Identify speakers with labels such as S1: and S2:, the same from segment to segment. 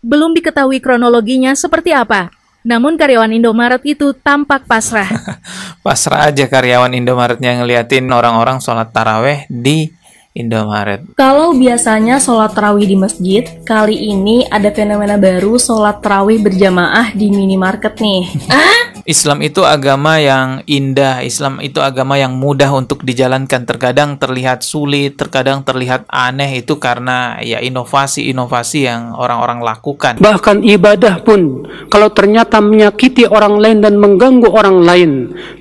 S1: Belum diketahui kronologinya seperti apa. Namun karyawan Indomaret itu tampak pasrah.
S2: Pasrah aja karyawan Indomaretnya ngeliatin orang-orang sholat taraweh di Indomaret.
S3: Kalau biasanya sholat tarawih di masjid, kali ini ada fenomena baru sholat tarawih berjamaah di minimarket nih.
S2: Islam itu agama yang indah, Islam itu agama yang mudah untuk dijalankan. Terkadang terlihat sulit, terkadang terlihat aneh, itu karena ya inovasi-inovasi yang orang-orang lakukan.
S4: Bahkan ibadah pun, kalau ternyata menyakiti orang lain dan mengganggu orang lain,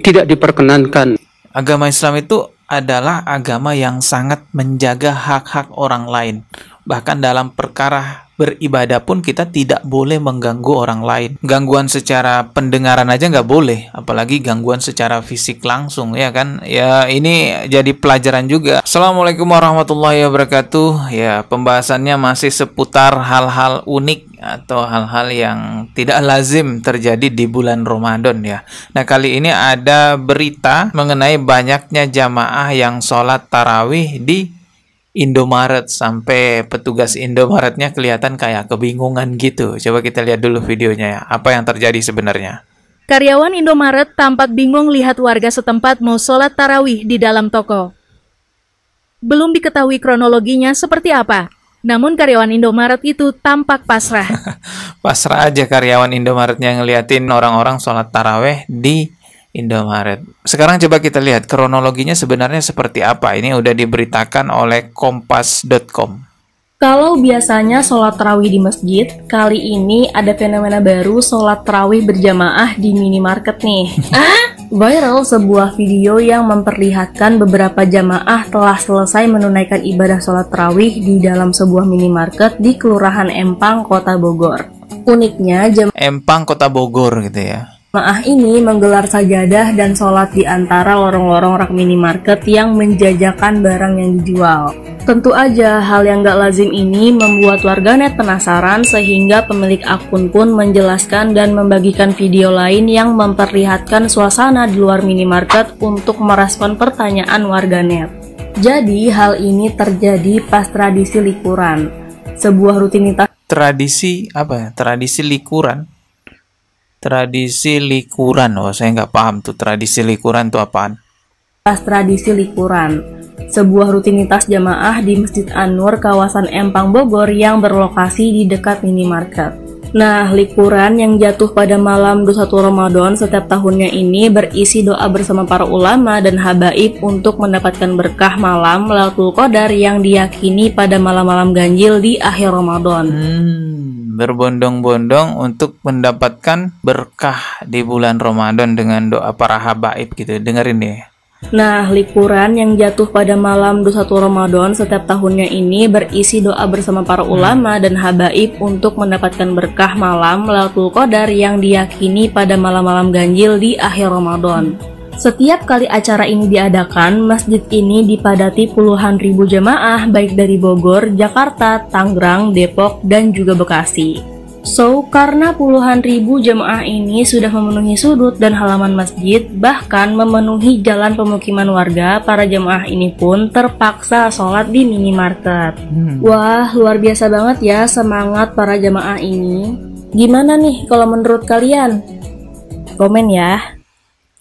S4: tidak diperkenankan.
S2: Agama Islam itu adalah agama yang sangat menjaga hak-hak orang lain. Bahkan dalam perkara beribadah pun kita tidak boleh mengganggu orang lain. Gangguan secara pendengaran aja nggak boleh, apalagi gangguan secara fisik langsung, ya kan? Ya ini jadi pelajaran juga. Assalamualaikum warahmatullahi wabarakatuh. Ya, pembahasannya masih seputar hal-hal unik atau hal-hal yang tidak lazim terjadi di bulan Ramadan ya. Nah, kali ini ada berita mengenai banyaknya jamaah yang sholat tarawih di Indomaret, sampai petugas Indomaretnya kelihatan kayak kebingungan gitu. Coba kita lihat dulu videonya ya, apa yang terjadi sebenarnya.
S1: Karyawan Indomaret tampak bingung lihat warga setempat mau sholat tarawih di dalam toko. Belum diketahui kronologinya seperti apa. Namun karyawan Indomaret itu tampak pasrah.
S2: Pasrah aja karyawan Indomaretnya ngeliatin orang-orang sholat taraweh di Indomaret. Sekarang coba kita lihat kronologinya sebenarnya seperti apa. Ini udah diberitakan oleh kompas.com.
S3: Kalau biasanya sholat tarawih di masjid, kali ini ada fenomena baru sholat tarawih berjamaah di minimarket nih. Viral sebuah video yang memperlihatkan beberapa jamaah telah selesai menunaikan ibadah sholat tarawih di dalam sebuah minimarket di Kelurahan Empang, Kota Bogor. Uniknya,
S2: Empang, Kota Bogor gitu ya.
S3: jamaah ini menggelar sajadah dan sholat di antara lorong-lorong rak minimarket yang menjajakan barang yang dijual. Tentu aja hal yang gak lazim ini membuat warganet penasaran, sehingga pemilik akun pun menjelaskan dan membagikan video lain yang memperlihatkan suasana di luar minimarket untuk merespon pertanyaan warganet. Jadi hal ini terjadi pas tradisi likuran, sebuah rutinitas.
S2: Tradisi apa ya? Tradisi likuran? Tradisi likuran, oh saya nggak paham tuh tradisi likuran tuh apaan.
S3: Tradisi likuran, sebuah rutinitas jamaah di Masjid An-Nur kawasan Empang Bogor yang berlokasi di dekat minimarket. Nah, likuran yang jatuh pada malam 21 Ramadan setiap tahunnya ini berisi doa bersama para ulama dan habaib untuk mendapatkan berkah malam Lailatul Qadar yang diyakini pada malam-malam ganjil di akhir Ramadan.
S2: Berbondong-bondong untuk mendapatkan berkah di bulan Ramadan dengan doa para habaib gitu. Dengerin deh.
S3: Nah, likuran yang jatuh pada malam 21 Ramadan setiap tahunnya ini berisi doa bersama para ulama dan habaib untuk mendapatkan berkah malam Lailatul Qadar yang diyakini pada malam-malam ganjil di akhir Ramadan. Setiap kali acara ini diadakan, masjid ini dipadati puluhan ribu jamaah baik dari Bogor, Jakarta, Tangerang, Depok, dan juga Bekasi. So, karena puluhan ribu jamaah ini sudah memenuhi sudut dan halaman masjid, bahkan memenuhi jalan pemukiman warga, para jamaah ini pun terpaksa sholat di minimarket. Wah, luar biasa banget ya semangat para jamaah ini. Gimana nih kalau menurut kalian? Komen ya.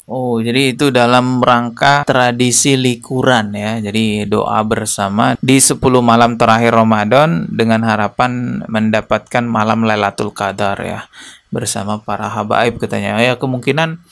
S2: Oh, jadi itu dalam rangka tradisi likuran ya. Jadi doa bersama di 10 malam terakhir Ramadan dengan harapan mendapatkan malam Lailatul Qadar ya. Bersama para habaib katanya. Ya kemungkinan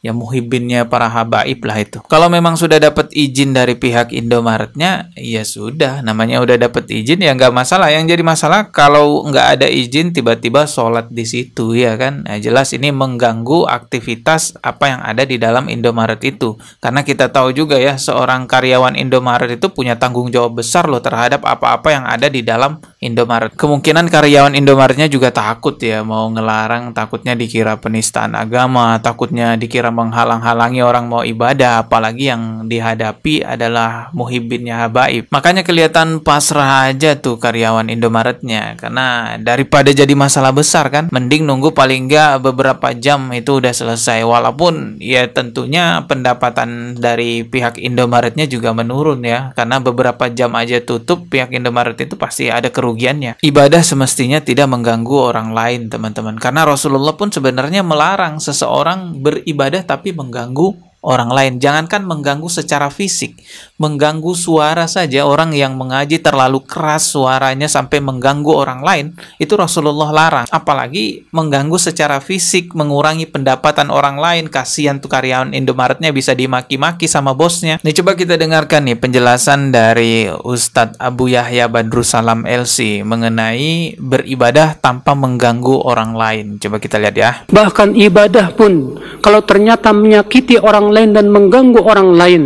S2: ya muhibbinnya para habaib lah itu. Kalau memang sudah dapat izin dari pihak Indomaretnya, ya sudah, namanya udah dapat izin ya nggak masalah. Yang jadi masalah kalau nggak ada izin tiba-tiba sholat di situ ya kan. Nah, jelas ini mengganggu aktivitas apa yang ada di dalam Indomaret itu. Karena kita tahu juga ya, seorang karyawan Indomaret itu punya tanggung jawab besar loh terhadap apa-apa yang ada di dalam Indomaret. Kemungkinan karyawan Indomaretnya juga takut ya mau ngelarang, takutnya dikira penistaan agama, takutnya dikira menghalang-halangi orang mau ibadah, apalagi yang dihadapi adalah muhibbinnya habaib. Makanya kelihatan pasrah aja tuh karyawan Indomaretnya, karena daripada jadi masalah besar kan, mending nunggu paling enggak beberapa jam itu udah selesai. Walaupun ya tentunya pendapatan dari pihak Indomaretnya juga menurun ya, karena beberapa jam aja tutup, pihak Indomaret itu pasti ada kerugiannya. Ibadah semestinya tidak mengganggu orang lain, teman-teman, karena Rasulullah pun sebenarnya melarang seseorang beribadah tapi mengganggu orang lain. Jangankan mengganggu secara fisik, mengganggu suara saja. Orang yang mengaji terlalu keras suaranya sampai mengganggu orang lain, itu Rasulullah larang. Apalagi mengganggu secara fisik, mengurangi pendapatan orang lain. Kasihan tuh karyawan Indomaretnya bisa dimaki-maki sama bosnya. Nih coba kita dengarkan nih penjelasan dari Ustadz Abu Yahya Badrussalam LC mengenai beribadah tanpa mengganggu orang lain. Coba kita lihat ya.
S4: Bahkan ibadah pun kalau ternyata menyakiti orang lain dan mengganggu orang lain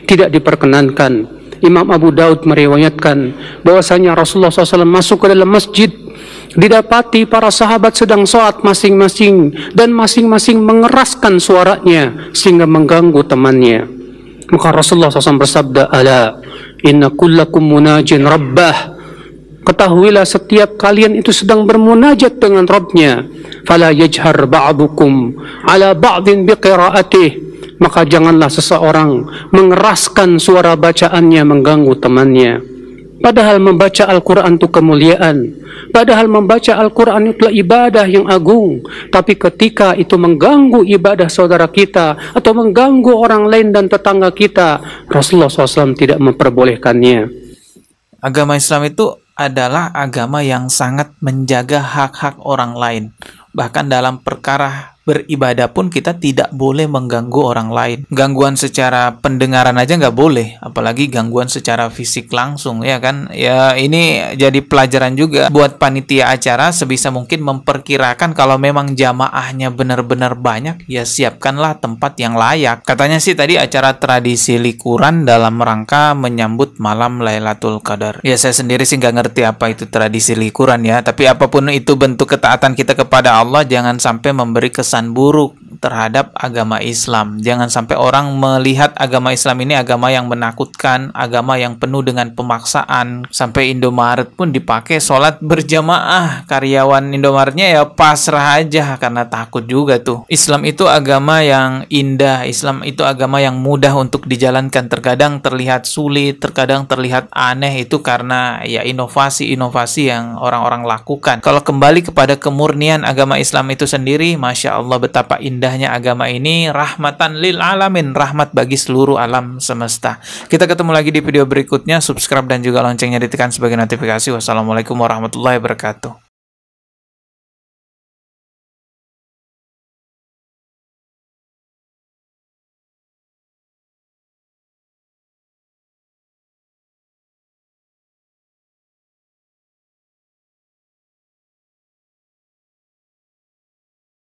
S4: tidak diperkenankan. Imam Abu Daud meriwayatkan bahwasanya Rasulullah SAW masuk ke dalam masjid, didapati para sahabat sedang sholat masing-masing dan masing-masing mengeraskan suaranya sehingga mengganggu temannya. Maka Rasulullah SAW bersabda, "Ala inna kullakum munajin rabbah." Ketahuilah setiap kalian itu sedang bermunajat dengan Rabbnya. Fala yajhar ba'dukum ala ba'din biqira'atih. Maka janganlah seseorang mengeraskan suara bacaannya mengganggu temannya. Padahal membaca Al-Quran itu kemuliaan. Padahal membaca Al-Quran itu ibadah yang agung. Tapi ketika itu mengganggu ibadah saudara kita atau mengganggu orang lain dan tetangga kita, Rasulullah SAW tidak memperbolehkannya.
S2: Agama Islam itu adalah agama yang sangat menjaga hak-hak orang lain. Bahkan dalam perkara beribadah pun kita tidak boleh mengganggu orang lain. Gangguan secara pendengaran aja nggak boleh, apalagi gangguan secara fisik langsung, ya kan? Ya ini jadi pelajaran juga buat panitia acara, sebisa mungkin memperkirakan kalau memang jamaahnya benar-benar banyak, ya siapkanlah tempat yang layak. Katanya sih tadi acara tradisi likuran dalam rangka menyambut malam Lailatul Qadar. Ya saya sendiri sih nggak ngerti apa itu tradisi likuran ya, tapi apapun itu bentuk ketaatan kita kepada Allah, jangan sampai memberi kesan buruk terhadap agama Islam. Jangan sampai orang melihat agama Islam ini agama yang menakutkan, agama yang penuh dengan pemaksaan. Sampai Indomaret pun dipakai sholat berjamaah. Karyawan Indomaretnya ya pasrah aja karena takut juga tuh. Islam itu agama yang indah, Islam itu agama yang mudah untuk dijalankan. Terkadang terlihat sulit, terkadang terlihat aneh, itu karena ya inovasi-inovasi yang orang-orang lakukan. Kalau kembali kepada kemurnian agama Islam itu sendiri, Masya Allah betapa indahnya agama ini, rahmatan lil alamin, rahmat bagi seluruh alam semesta. Kita ketemu lagi di video berikutnya. Subscribe dan juga loncengnya ditekan sebagai notifikasi. Wassalamualaikum warahmatullahi wabarakatuh.